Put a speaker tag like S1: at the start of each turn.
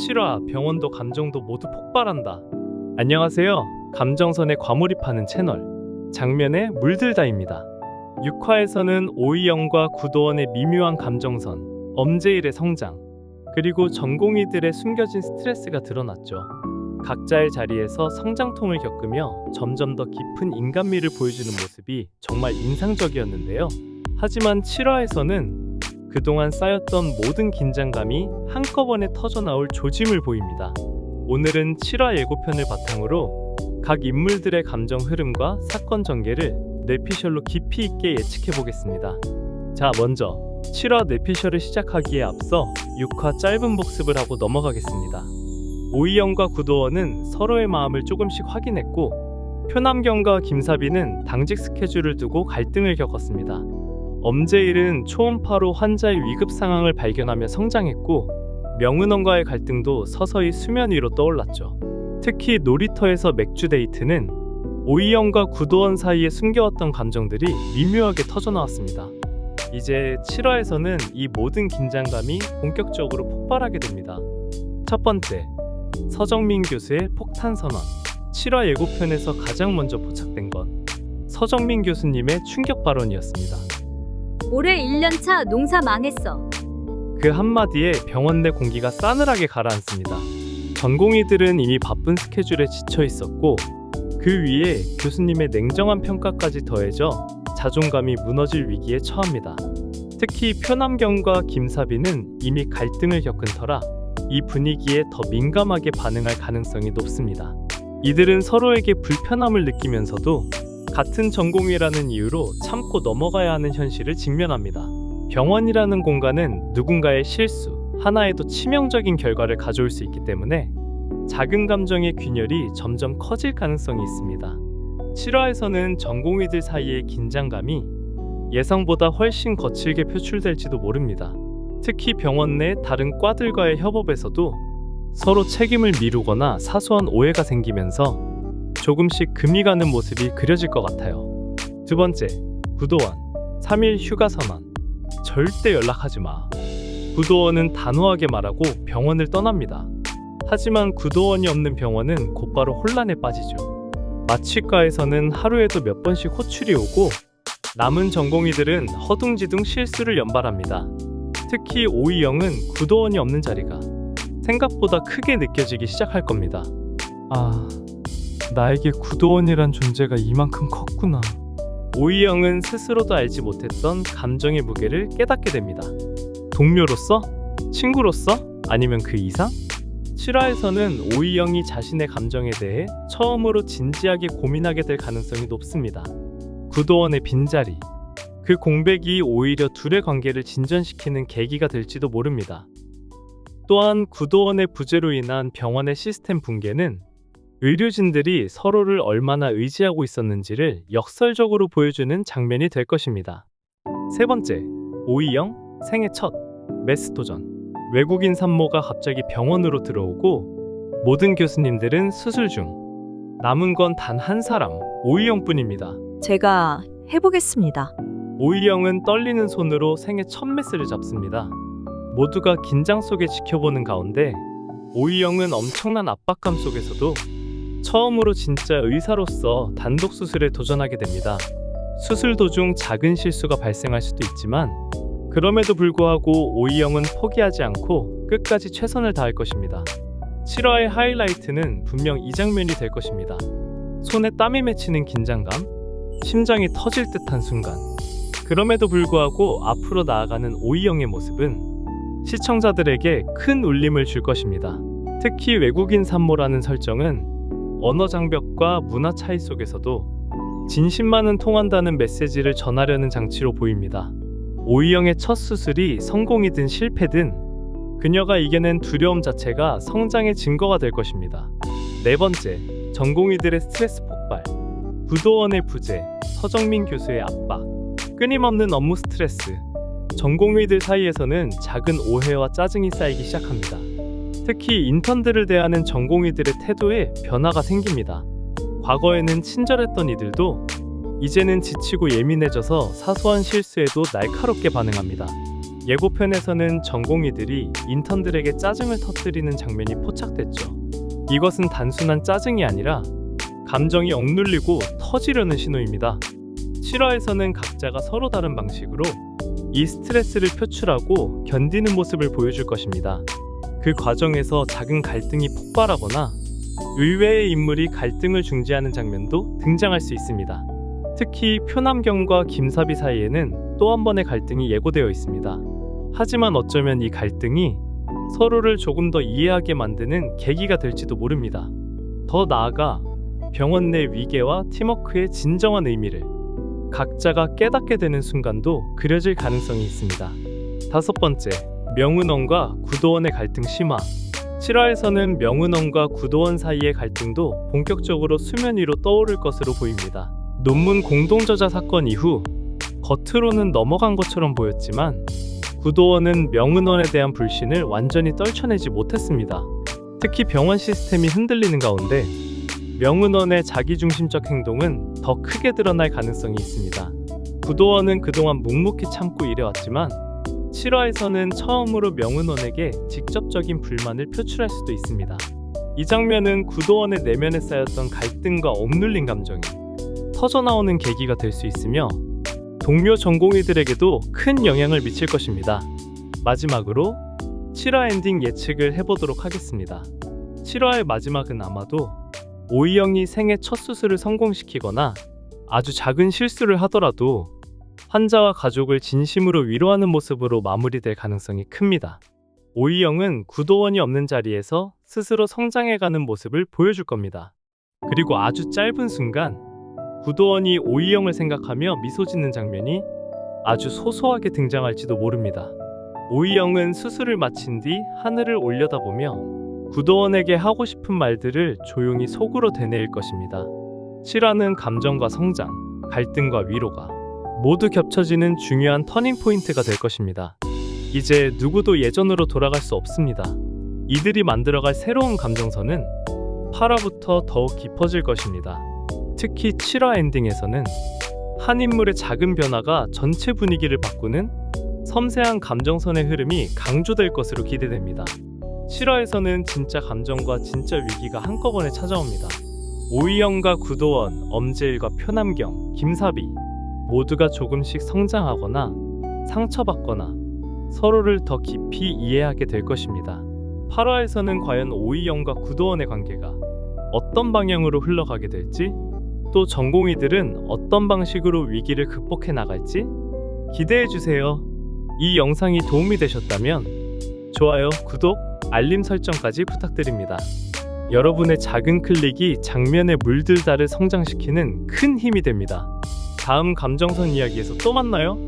S1: 7화 병원도 감정도 모두 폭발한다. 안녕하세요. 감정선에 과몰입하는 채널 장면에 물들다입니다. 6화에서는 오이영과 구도원의 미묘한 감정선, 엄제일의 성장, 그리고 전공의들의 숨겨진 스트레스가 드러났죠. 각자의 자리에서 성장통을 겪으며 점점 더 깊은 인간미를 보여주는 모습이 정말 인상적이었는데요. 하지만 7화에서는 그동안 쌓였던 모든 긴장감이 한꺼번에 터져나올 조짐을 보입니다. 오늘은 7화 예고편을 바탕으로 각 인물들의 감정 흐름과 사건 전개를 뇌피셜로 깊이 있게 예측해 보겠습니다. 자, 먼저 7화 뇌피셜을 시작하기에 앞서 6화 짧은 복습을 하고 넘어가겠습니다. 오이영과 구도원은 서로의 마음을 조금씩 확인했고, 표남경과 김사비는 당직 스케줄을 두고 갈등을 겪었습니다. 엄제일은 초음파로 환자의 위급 상황을 발견하며 성장했고, 명은원과의 갈등도 서서히 수면 위로 떠올랐죠. 특히 놀이터에서 맥주 데이트는 오이영과 구도원 사이에 숨겨왔던 감정들이 미묘하게 터져나왔습니다. 이제 7화에서는 이 모든 긴장감이 본격적으로 폭발하게 됩니다. 첫 번째, 서정민 교수의 폭탄 선언. 7화 예고편에서 가장 먼저 포착된 건 서정민 교수님의 충격 발언이었습니다.
S2: 올해 1년차 농사 망했어.
S1: 그 한마디에 병원 내 공기가 싸늘하게 가라앉습니다. 전공의들은 이미 바쁜 스케줄에 지쳐 있었고, 그 위에 교수님의 냉정한 평가까지 더해져 자존감이 무너질 위기에 처합니다. 특히 표남경과 김사비는 이미 갈등을 겪은 터라 이 분위기에 더 민감하게 반응할 가능성이 높습니다. 이들은 서로에게 불편함을 느끼면서도 같은 전공이라는 이유로 참고 넘어가야 하는 현실을 직면합니다. 병원이라는 공간은 누군가의 실수 하나에도 치명적인 결과를 가져올 수 있기 때문에 작은 감정의 균열이 점점 커질 가능성이 있습니다. 7화에서는 전공의들 사이의 긴장감이 예상보다 훨씬 거칠게 표출될지도 모릅니다. 특히 병원 내 다른 과들과의 협업에서도 서로 책임을 미루거나 사소한 오해가 생기면서 조금씩 금이 가는 모습이 그려질 것 같아요. 두 번째, 구도원 3일 휴가 선언. 절대 연락하지 마. 구도원은 단호하게 말하고 병원을 떠납니다. 하지만 구도원이 없는 병원은 곧바로 혼란에 빠지죠. 마취과에서는 하루에도 몇 번씩 호출이 오고, 남은 전공의들은 허둥지둥 실수를 연발합니다. 특히 오이영은 구도원이 없는 자리가 생각보다 크게 느껴지기 시작할 겁니다. 아, 나에게 구도원이란 존재가 이만큼 컸구나. 오이영은 스스로도 알지 못했던 감정의 무게를 깨닫게 됩니다. 동료로서? 친구로서? 아니면 그 이상? 7화에서는 오이영이 자신의 감정에 대해 처음으로 진지하게 고민하게 될 가능성이 높습니다. 구도원의 빈자리, 그 공백이 오히려 둘의 관계를 진전시키는 계기가 될지도 모릅니다. 또한 구도원의 부재로 인한 병원의 시스템 붕괴는 의료진들이 서로를 얼마나 의지하고 있었는지를 역설적으로 보여주는 장면이 될 것입니다. 세 번째, 오이영 생애 첫 메스 도전. 외국인 산모가 갑자기 병원으로 들어오고 모든 교수님들은 수술 중. 남은 건 단 한 사람, 오이영뿐입니다.
S3: 제가 해보겠습니다.
S1: 오이영은 떨리는 손으로 생애 첫 메스를 잡습니다. 모두가 긴장 속에 지켜보는 가운데 오이영은 엄청난 압박감 속에서도 처음으로 진짜 의사로서 단독 수술에 도전하게 됩니다. 수술 도중 작은 실수가 발생할 수도 있지만 그럼에도 불구하고 오이영은 포기하지 않고 끝까지 최선을 다할 것입니다. 7화의 하이라이트는 분명 이 장면이 될 것입니다. 손에 땀이 맺히는 긴장감, 심장이 터질 듯한 순간. 그럼에도 불구하고 앞으로 나아가는 오이영의 모습은 시청자들에게 큰 울림을 줄 것입니다. 특히 외국인 산모라는 설정은 언어 장벽과 문화 차이 속에서도 진심만은 통한다는 메시지를 전하려는 장치로 보입니다. 오이영의 첫 수술이 성공이든 실패든 그녀가 이겨낸 두려움 자체가 성장의 증거가 될 것입니다. 네 번째, 전공의들의 스트레스 폭발. 구도원의 부재, 서정민 교수의 압박, 끊임없는 업무 스트레스. 전공의들 사이에서는 작은 오해와 짜증이 쌓이기 시작합니다. 특히 인턴들을 대하는 전공의들의 태도에 변화가 생깁니다. 과거에는 친절했던 이들도 이제는 지치고 예민해져서 사소한 실수에도 날카롭게 반응합니다. 예고편에서는 전공의들이 인턴들에게 짜증을 터뜨리는 장면이 포착됐죠. 이것은 단순한 짜증이 아니라 감정이 억눌리고 터지려는 신호입니다. 7화에서는 각자가 서로 다른 방식으로 이 스트레스를 표출하고 견디는 모습을 보여줄 것입니다. 그 과정에서 작은 갈등이 폭발하거나 의외의 인물이 갈등을 중재하는 장면도 등장할 수 있습니다. 특히 표남경과 김사비 사이에는 또 한 번의 갈등이 예고되어 있습니다. 하지만 어쩌면 이 갈등이 서로를 조금 더 이해하게 만드는 계기가 될지도 모릅니다. 더 나아가 병원 내 위계와 팀워크의 진정한 의미를 각자가 깨닫게 되는 순간도 그려질 가능성이 있습니다. 5번째, 명은원과 구도원의 갈등 심화. 7화에서는 명은원과 구도원 사이의 갈등도 본격적으로 수면 위로 떠오를 것으로 보입니다. 논문 공동저자 사건 이후 겉으로는 넘어간 것처럼 보였지만 구도원은 명은원에 대한 불신을 완전히 떨쳐내지 못했습니다. 특히 병원 시스템이 흔들리는 가운데 명은원의 자기중심적 행동은 더 크게 드러날 가능성이 있습니다. 구도원은 그동안 묵묵히 참고 일해왔지만 7화에서는 처음으로 명은원에게 직접적인 불만을 표출할 수도 있습니다. 이 장면은 구도원의 내면에 쌓였던 갈등과 억눌린 감정이 터져나오는 계기가 될 수 있으며 동료 전공의들에게도 큰 영향을 미칠 것입니다. 마지막으로 7화 엔딩 예측을 해보도록 하겠습니다. 7화의 마지막은 아마도 오이영이 생애 첫 수술을 성공시키거나 아주 작은 실수를 하더라도 환자와 가족을 진심으로 위로하는 모습으로 마무리될 가능성이 큽니다. 오이영은 구도원이 없는 자리에서 스스로 성장해가는 모습을 보여줄 겁니다. 그리고 아주 짧은 순간 구도원이 오이영을 생각하며 미소 짓는 장면이 아주 소소하게 등장할지도 모릅니다. 오이영은 수술을 마친 뒤 하늘을 올려다보며 구도원에게 하고 싶은 말들을 조용히 속으로 되뇌일 것입니다. 7화는 감정과 성장, 갈등과 위로가 모두 겹쳐지는 중요한 터닝 포인트가 될 것입니다. 이제 누구도 예전으로 돌아갈 수 없습니다. 이들이 만들어갈 새로운 감정선은 8화부터 더욱 깊어질 것입니다. 특히 7화 엔딩에서는 한 인물의 작은 변화가 전체 분위기를 바꾸는 섬세한 감정선의 흐름이 강조될 것으로 기대됩니다. 7화에서는 진짜 감정과 진짜 위기가 한꺼번에 찾아옵니다. 오이영과 구도원, 엄지일과 표남경, 김사비 모두가 조금씩 성장하거나 상처받거나 서로를 더 깊이 이해하게 될 것입니다. 8화에서는 과연 오이영과 구도원의 관계가 어떤 방향으로 흘러가게 될지, 또 전공의들은 어떤 방식으로 위기를 극복해 나갈지 기대해주세요. 이 영상이 도움이 되셨다면 좋아요, 구독, 알림 설정까지 부탁드립니다. 여러분의 작은 클릭이 장면에 물들다를 성장시키는 큰 힘이 됩니다. 다음 감정선 이야기에서 또 만나요.